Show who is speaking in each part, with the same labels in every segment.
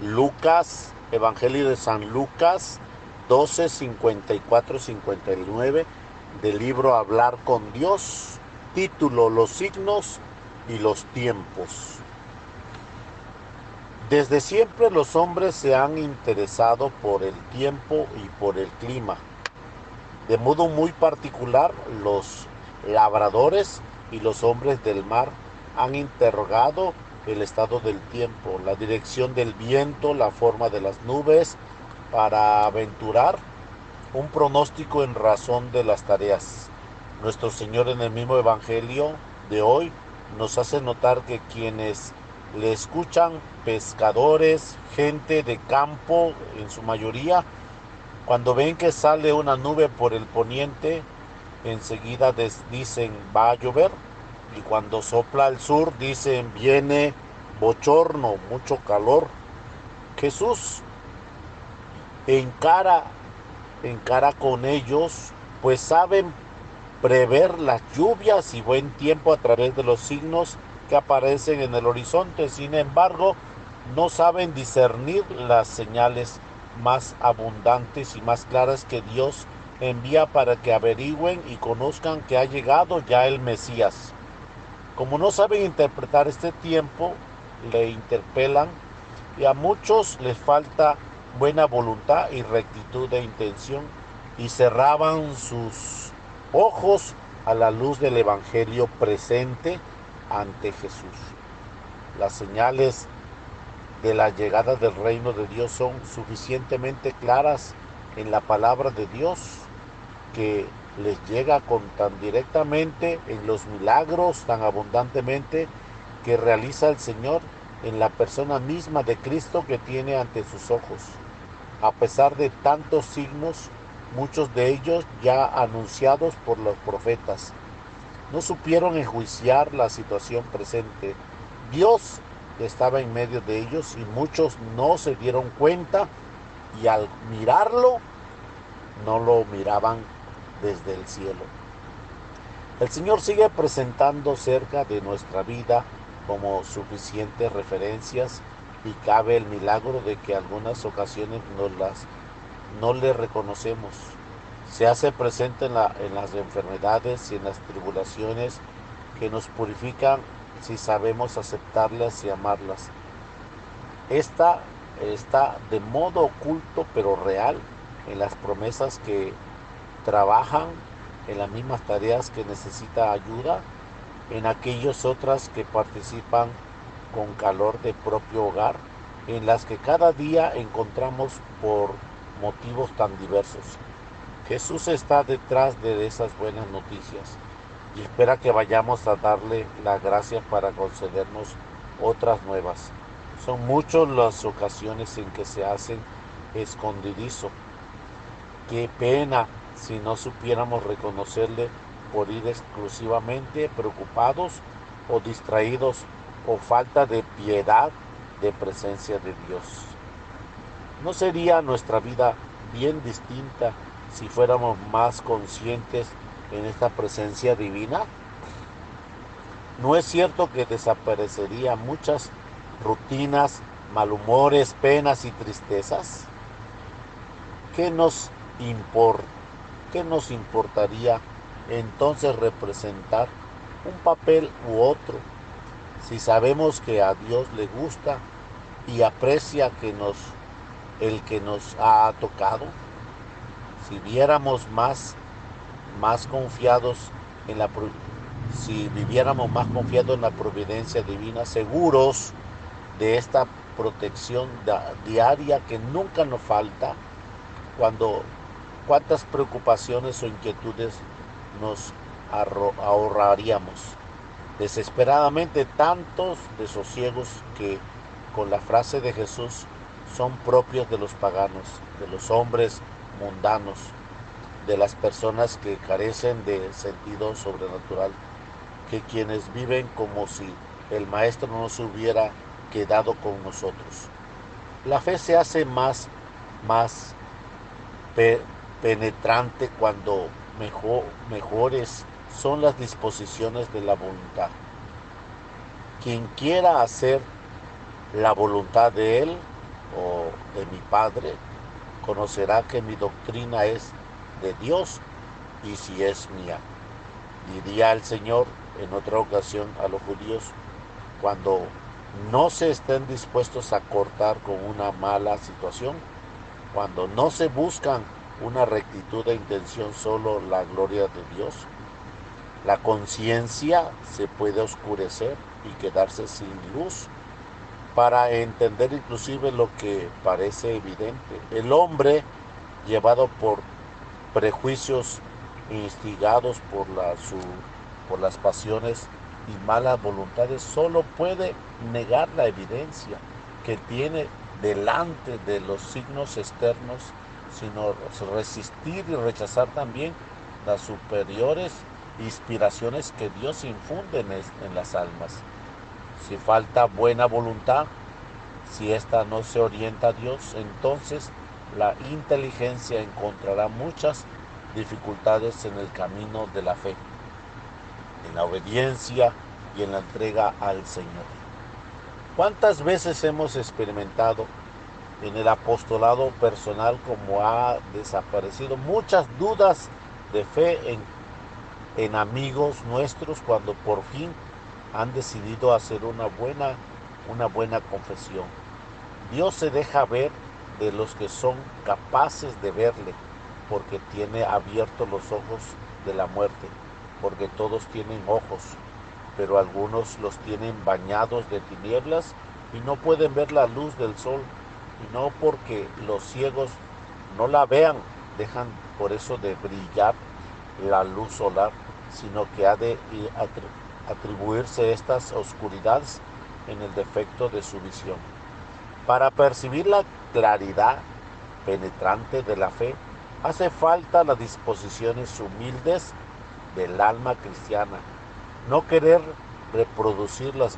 Speaker 1: Lucas, Evangelio de San Lucas 12, 54, 59, del libro Hablar con Dios, título Los signos y los tiempos. Desde siempre los hombres se han interesado por el tiempo y por el clima. De modo muy particular, los labradores y los hombres del mar han interrogado el estado del tiempo, la dirección del viento, la forma de las nubes, para aventurar un pronóstico en razón de las tareas. Nuestro Señor en el mismo Evangelio de hoy nos hace notar que quienes le escuchan, pescadores, gente de campo en su mayoría, cuando ven que sale una nube por el poniente, enseguida dicen va a llover. Y cuando sopla al sur, dicen viene bochorno, mucho calor. Jesús encara, encara con ellos, pues saben prever las lluvias y buen tiempo a través de los signos que aparecen en el horizonte. Sin embargo, no saben discernir las señales más abundantes y más claras que Dios envía para que averigüen y conozcan que ha llegado ya el Mesías. Como no saben interpretar este tiempo, le interpelan y a muchos les falta buena voluntad y rectitud de intención y cerraban sus ojos a la luz del Evangelio presente ante Jesús. Las señales de la llegada del reino de Dios son suficientemente claras en la palabra de Dios, que les llega con tan directamente en los milagros tan abundantemente que realiza el Señor en la persona misma de Cristo que tiene ante sus ojos. A pesar de tantos signos, muchos de ellos ya anunciados por los profetas, no supieron enjuiciar la situación presente. Dios estaba en medio de ellos y muchos no se dieron cuenta, y al mirarlo no lo miraban desde el cielo. El Señor sigue presentando cerca de nuestra vida como suficientes referencias, y cabe el milagro de que algunas ocasiones no le reconocemos. Se hace presente en las enfermedades y en las tribulaciones que nos purifican si sabemos aceptarlas y amarlas. Esta está de modo oculto pero real en las promesas que trabajan en las mismas tareas que necesita ayuda, en aquellas otras que participan con calor de propio hogar, en las que cada día encontramos por motivos tan diversos. Jesús está detrás de esas buenas noticias y espera que vayamos a darle la gracia para concedernos otras nuevas. Son muchas las ocasiones en que se hacen escondidizo. Qué pena si no supiéramos reconocerle por ir exclusivamente preocupados o distraídos o falta de piedad de presencia de Dios. ¿No sería nuestra vida bien distinta si fuéramos más conscientes en esta presencia divina? ¿No es cierto que desaparecerían muchas rutinas, malhumores, penas y tristezas? ¿Qué nos importa? ¿Qué nos importaría entonces representar un papel u otro si sabemos que a Dios le gusta y aprecia el que nos ha tocado? Si viéramos más confiados en si viviéramos más confiados en la providencia divina, seguros de esta protección diaria que nunca nos falta, cuántas preocupaciones o inquietudes nos ahorraríamos. Desesperadamente tantos desosiegos que, con la frase de Jesús, son propios de los paganos, de los hombres mundanos, de las personas que carecen de sentido sobrenatural, que quienes viven como si el Maestro no se hubiera quedado con nosotros. La fe se hace más penetrante cuando mejores son las disposiciones de la voluntad. Quien quiera hacer la voluntad de Él o de mi Padre, conocerá que mi doctrina es de Dios y si es mía. Diría el Señor en otra ocasión a los judíos, cuando no se estén dispuestos a cortar con una mala situación, cuando no se buscan una rectitud de intención, solo la gloria de Dios, la conciencia se puede oscurecer y quedarse sin luz para entender inclusive lo que parece evidente. El hombre, llevado por prejuicios, instigados por las pasiones y malas voluntades, solo puede negar la evidencia que tiene delante de los signos externos, sino resistir y rechazar también las superiores inspiraciones que Dios infunde en las almas. Si falta buena voluntad, si ésta no se orienta a Dios, entonces la inteligencia encontrará muchas dificultades en el camino de la fe, en la obediencia y en la entrega al Señor. ¿Cuántas veces hemos experimentado en el apostolado personal como ha desaparecido muchas dudas de fe en amigos nuestros cuando por fin han decidido hacer una buena confesión? Dios se deja ver de los que son capaces de verle, porque tiene abiertos los ojos de la muerte, porque todos tienen ojos, pero algunos los tienen bañados de tinieblas y no pueden ver la luz del sol, y no porque los ciegos no la vean, dejan por eso de brillar la luz solar, sino que ha de atribuirse estas oscuridades en el defecto de su visión. Para percibir la claridad penetrante de la fe, hace falta las disposiciones humildes del alma cristiana. No querer reproducir la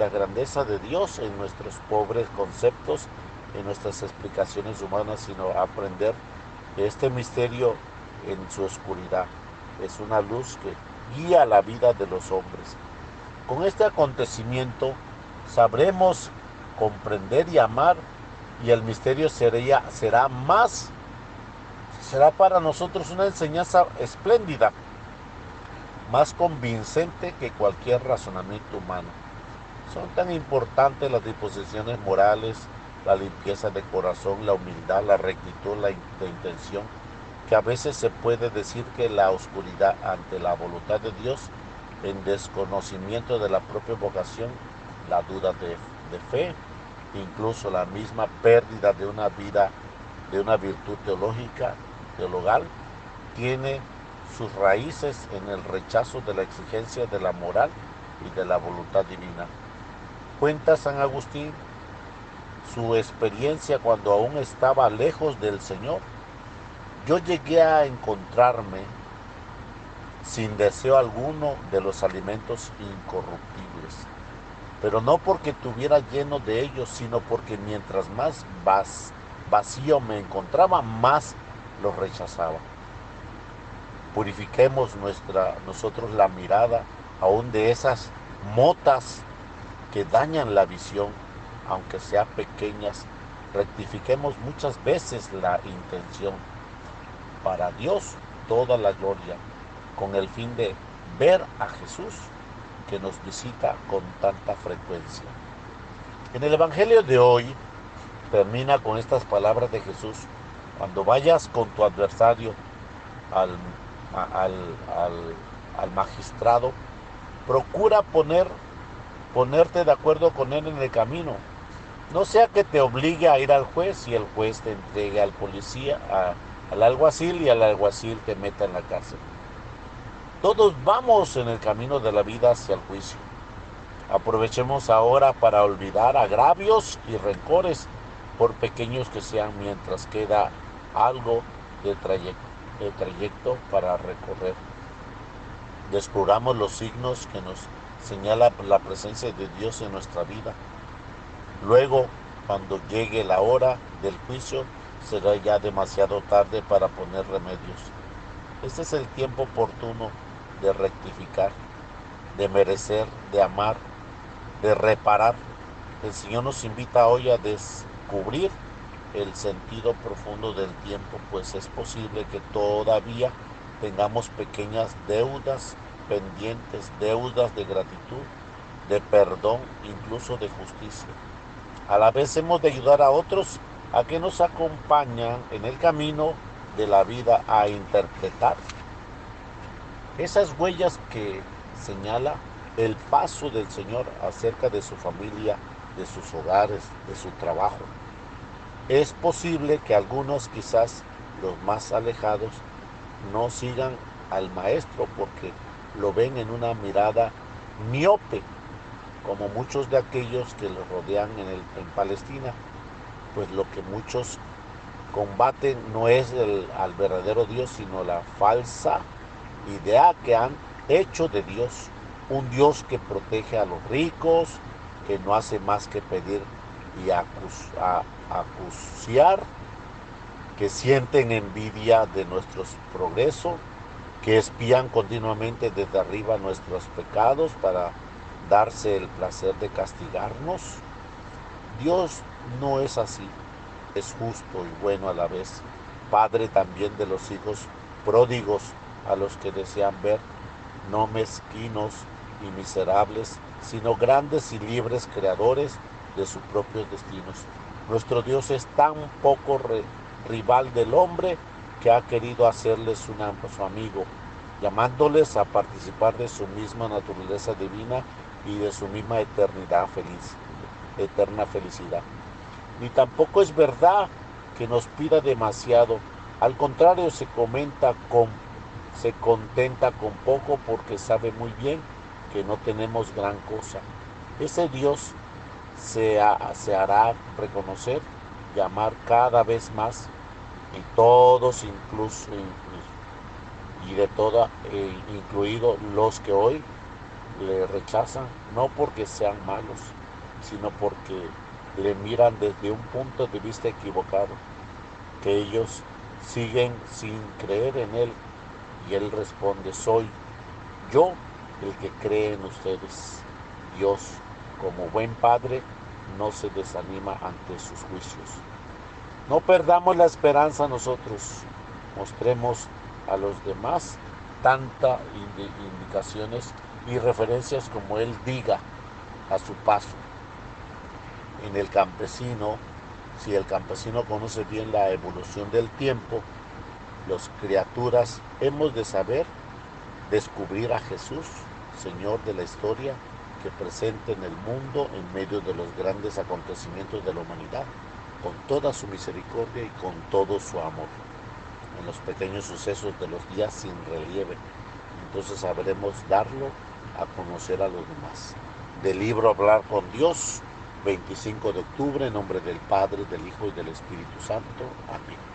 Speaker 1: grandeza de Dios en nuestros pobres conceptos, en nuestras explicaciones humanas, sino aprender que este misterio en su oscuridad es una luz que guía la vida de los hombres. Con este acontecimiento sabremos comprender y amar, y el misterio será para nosotros una enseñanza espléndida, más convincente que cualquier razonamiento humano. Son tan importantes las disposiciones morales, la limpieza de corazón, la humildad, la rectitud, la intención, que a veces se puede decir que la oscuridad ante la voluntad de Dios, en desconocimiento de la propia vocación, la duda de fe, incluso la misma pérdida de una vida, de una virtud teologal, tiene sus raíces en el rechazo de la exigencia de la moral y de la voluntad divina. Cuenta San Agustín su experiencia cuando aún estaba lejos del Señor. Yo llegué a encontrarme sin deseo alguno de los alimentos incorruptibles, pero no porque estuviera lleno de ellos, sino porque mientras más vacío me encontraba, más los rechazaba. Purifiquemos nosotros la mirada aún de esas motas que dañan la visión, aunque sean pequeñas. Rectifiquemos muchas veces la intención. Para Dios toda la gloria, con el fin de ver a Jesús que nos visita con tanta frecuencia. En el Evangelio de hoy termina con estas palabras de Jesús: cuando vayas con tu adversario al magistrado, procura ponerte de acuerdo con él en el camino. No sea que te obligue a ir al juez y el juez te entregue al policía, al alguacil, y al alguacil te meta en la cárcel. Todos vamos en el camino de la vida hacia el juicio. Aprovechemos ahora para olvidar agravios y rencores, por pequeños que sean, mientras queda algo de trayecto para recorrer. Descubramos los signos que nos señala la presencia de Dios en nuestra vida. Luego, cuando llegue la hora del juicio, será ya demasiado tarde para poner remedios. Este es el tiempo oportuno de rectificar, de merecer, de amar, de reparar. El Señor nos invita hoy descubrir el sentido profundo del tiempo, pues es posible que todavía tengamos pequeñas deudas pendientes, deudas de gratitud, de perdón, incluso de justicia. A la vez hemos de ayudar a otros a que nos acompañan en el camino de la vida a interpretar esas huellas que señala el paso del Señor acerca de su familia, de sus hogares, de su trabajo. Es posible que algunos, quizás los más alejados, no sigan al Maestro porque lo ven en una mirada miope, como muchos de aquellos que lo rodean en Palestina, pues lo que muchos combaten no es al verdadero Dios, sino la falsa idea que han hecho de Dios. Un Dios que protege a los ricos, que no hace más que pedir y acuciar, que sienten envidia de nuestro progreso, que espían continuamente desde arriba nuestros pecados para darse el placer de castigarnos. Dios no es así, es justo y bueno a la vez, Padre también de los hijos pródigos a los que desean ver, no mezquinos y miserables, sino grandes y libres creadores de sus propios destinos. Nuestro Dios es tan poco rival del hombre que ha querido hacerles su amigo, llamándoles a participar de su misma naturaleza divina y de su misma eternidad feliz, eterna felicidad. Ni tampoco es verdad que nos pida demasiado. Al contrario, se contenta con poco porque sabe muy bien que no tenemos gran cosa. Ese Dios se hará reconocer, llamar cada vez más, y todos incluso y de toda, incluidos los que hoy le rechazan, no porque sean malos, sino porque le miran desde un punto de vista equivocado, que ellos siguen sin creer en Él. Y Él responde: soy yo el que cree en ustedes. Dios, como buen Padre, no se desanima ante sus juicios. No perdamos la esperanza nosotros, mostremos a los demás tantas indicaciones y referencias como Él diga a su paso. En el campesino, si el campesino conoce bien la evolución del tiempo, las criaturas hemos de saber descubrir a Jesús, Señor de la historia, que presente en el mundo en medio de los grandes acontecimientos de la humanidad, con toda su misericordia y con todo su amor, en los pequeños sucesos de los días sin relieve. Entonces sabremos darlo a conocer a los demás. Del libro Hablar con Dios, 25 de octubre, en nombre del Padre, del Hijo y del Espíritu Santo. Amén.